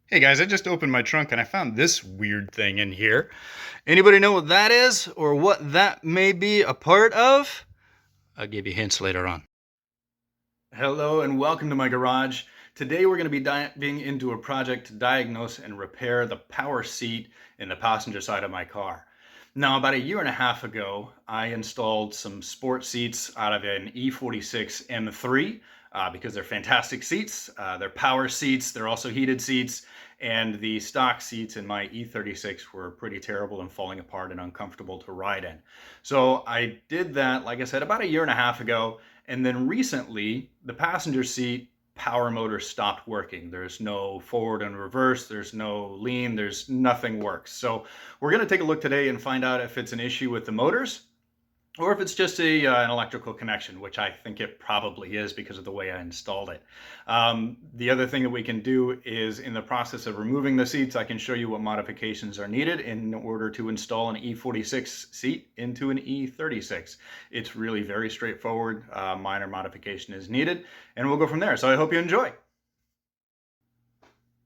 Hey guys, I just opened my trunk and I found this weird thing in here. Anybody know what that is or what that may be a part of? I'll give you hints later on. Hello and welcome to my garage. Today we're going to be diving into a project to diagnose and repair the power seat in the passenger side of my car. Now, about a year and a half ago, I installed some sport seats out of an E46 M3 because they're fantastic seats. They're power seats, they're also heated seats, and the stock seats in my E36 were pretty terrible and falling apart and uncomfortable to ride in. So I did that, like I said, about a year and a half ago. And then recently, the passenger seat power motor stopped working. There's no forward and reverse, there's no lean, there's nothing works. So we're going to take a look today and find out if it's an issue with the motors or if it's just an electrical connection, which I think it probably is because of the way I installed it. The other thing that we can do is, in the process of removing the seats, I can show you what modifications are needed in order to install an E46 seat into an E36. It's really very straightforward. Minor modification is needed, and we'll go from there. So I hope you enjoy.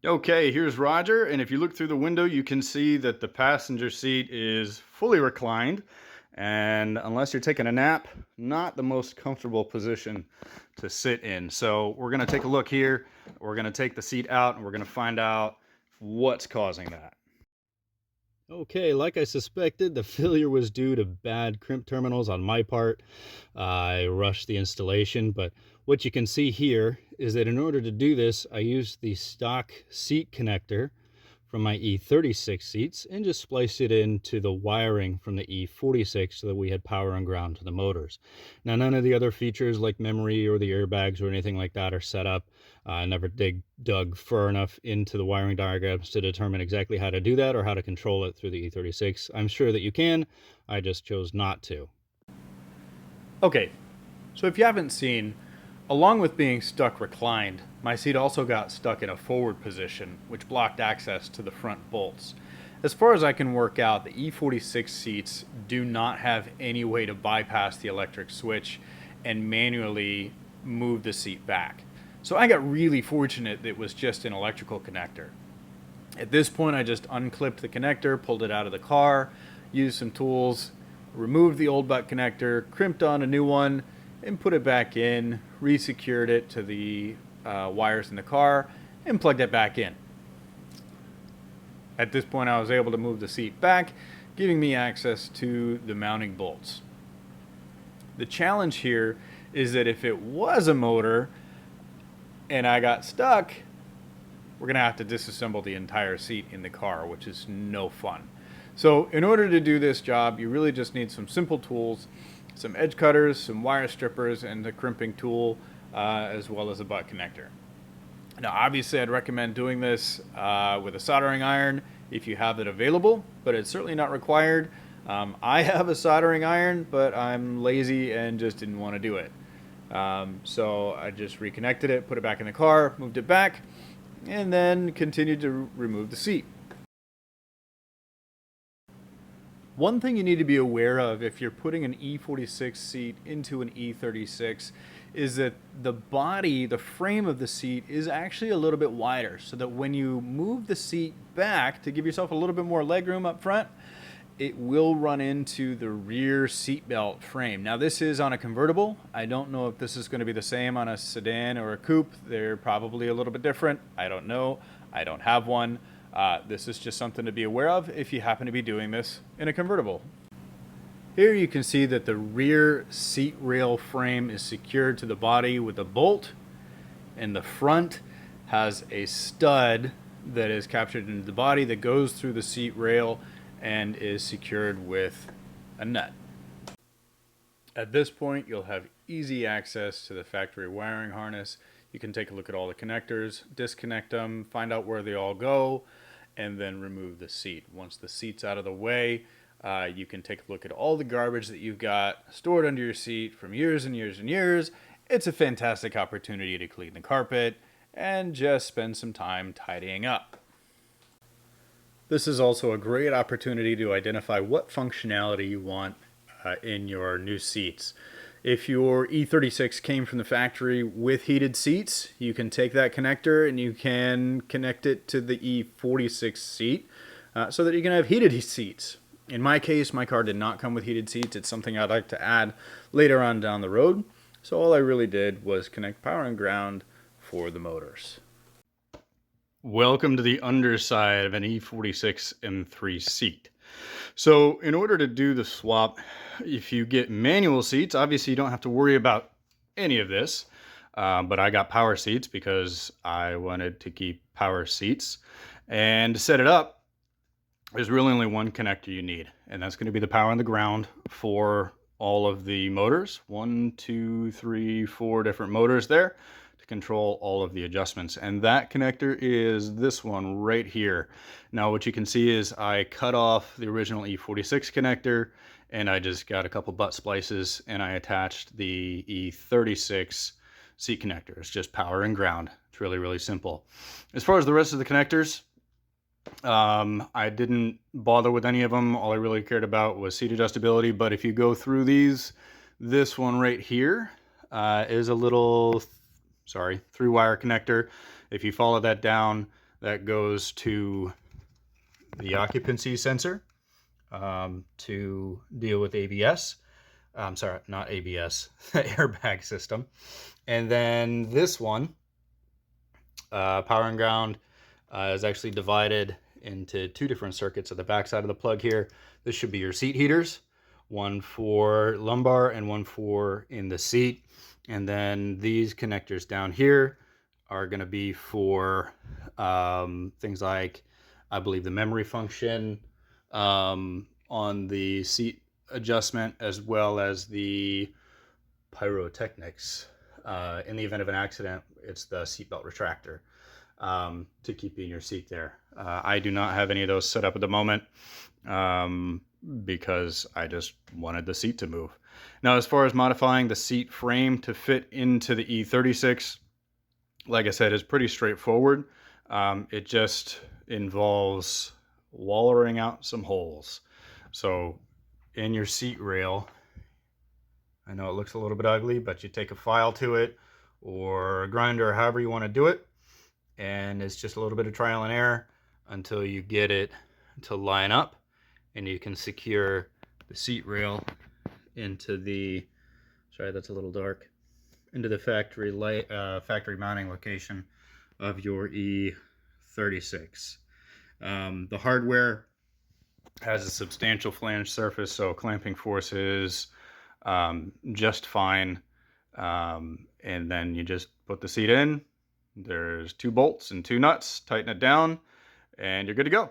Okay, here's Roger, and if you look through the window, you can see that the passenger seat is fully reclined, and unless you're taking a nap, not the most comfortable position to sit in. So we're going to take a look here. We're going to take the seat out, and we're going to find out what's causing that. Okay, like I suspected, the failure was due to bad crimp terminals on my part. I rushed the installation, but what you can see here is that in order to do this, I used the stock seat connector from my E36 seats and just spliced it into the wiring from the E46 so that we had power and ground to the motors. Now, none of the other features like memory or the airbags or anything like that are set up. I never dug far enough into the wiring diagrams to determine exactly how to do that or how to control it through the E36. I'm sure that you can. I just chose not to. Okay, so if you haven't seen, along with being stuck reclined, my seat also got stuck in a forward position, which blocked access to the front bolts. As far as I can work out, the E46 seats do not have any way to bypass the electric switch and manually move the seat back. So I got really fortunate that it was just an electrical connector. At this point, I just unclipped the connector, pulled it out of the car, used some tools, removed the old butt connector, crimped on a new one, and put it back in, re-secured it to the wires in the car, and plugged it back in. At this point, I was able to move the seat back, giving me access to the mounting bolts. The challenge here is that if it was a motor and I got stuck, we're going to have to disassemble the entire seat in the car, which is no fun. So in order to do this job, you really just need some simple tools, some edge cutters, some wire strippers, and a crimping tool, as well as a butt connector. Now, obviously, I'd recommend doing this with a soldering iron if you have it available, but it's certainly not required. I have a soldering iron, but I'm lazy and just didn't want to do it. So I just reconnected it, put it back in the car, moved it back, and then continued to remove the seat. One thing you need to be aware of if you're putting an E46 seat into an E36 is that the body, the frame of the seat, is actually a little bit wider, so that when you move the seat back to give yourself a little bit more legroom up front, it will run into the rear seatbelt frame. Now, this is on a convertible. I don't know if this is going to be the same on a sedan or a coupe. They're probably a little bit different. I don't know. I don't have one. This is just something to be aware of if you happen to be doing this in a convertible. Here you can see that the rear seat rail frame is secured to the body with a bolt, and the front has a stud that is captured into the body that goes through the seat rail and is secured with a nut. At this point, you'll have easy access to the factory wiring harness. You can take a look at all the connectors, disconnect them, find out where they all go, and then remove the seat. Once the seat's out of the way, you can take a look at all the garbage that you've got stored under your seat from years and years and years. It's a fantastic opportunity to clean the carpet and just spend some time tidying up. This is also a great opportunity to identify what functionality you want in your new seats. If your E36 came from the factory with heated seats, you can take that connector and you can connect it to the E46 seat so that you can have heated seats. In my case, my car did not come with heated seats. It's something I'd like to add later on down the road. So all I really did was connect power and ground for the motors. Welcome to the underside of an E46 M3 seat. So in order to do the swap, if you get manual seats, obviously you don't have to worry about any of this. But I got power seats because I wanted to keep power seats. And to set it up, there's really only one connector you need, and that's going to be the power and the ground for all of the motors. 1, 2, 3, 4 different motors there to control all of the adjustments. And that connector is this one right here. Now what you can see is I cut off the original E46 connector and I just got a couple butt splices and I attached the E36 seat connector. It's just power and ground. It's really, really simple. As far as the rest of the connectors, I didn't bother with any of them. All I really cared about was seat adjustability. But if you go through these, this one right here is a little, 3-wire connector. If you follow that down, that goes to the occupancy sensor to deal with ABS. I'm sorry, not ABS, the airbag system. And then this one, power and ground, is actually divided into 2 different circuits at the back side of the plug here. This should be your seat heaters, one for lumbar and one for in the seat. And then these connectors down here are going to be for things like, I believe, the memory function on the seat adjustment, as well as the pyrotechnics. In the event of an accident, it's the seatbelt retractor to keep you in your seat there. I do not have any of those set up at the moment because I just wanted the seat to move. Now, as far as modifying the seat frame to fit into the E36, like I said, is pretty straightforward. It just involves wallering out some holes. So in your seat rail, I know it looks a little bit ugly, but you take a file to it or a grinder, or however you want to do it, and it's just a little bit of trial and error until you get it to line up, and you can secure the seat rail into the, sorry, that's a little dark, into the factory mounting location of your E36. The hardware has a substantial flange surface, so clamping force is just fine. And then you just put the seat in. There's 2 bolts and 2 nuts, tighten it down, and you're good to go.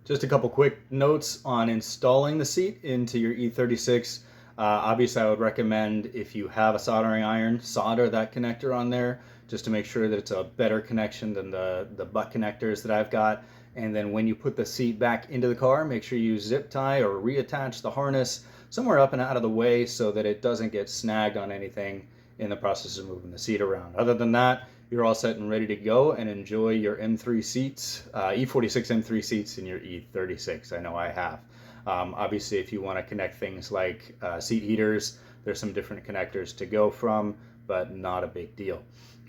Just a couple quick notes on installing the seat into your E36. Obviously, I would recommend, if you have a soldering iron, solder that connector on there just to make sure that it's a better connection than the butt connectors that I've got. And then when you put the seat back into the car, make sure you zip tie or reattach the harness somewhere up and out of the way so that it doesn't get snagged on anything in the process of moving the seat around. Other than that, you're all set and ready to go and enjoy your M3 seats, E46 M3 seats in your E36. I know I have. Obviously, if you want to connect things like seat heaters, there's some different connectors to go from, but not a big deal.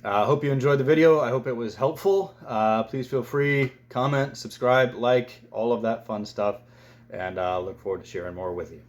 I hope you enjoyed the video. I hope it was helpful. Please feel free, comment, subscribe, like, all of that fun stuff, and look forward to sharing more with you.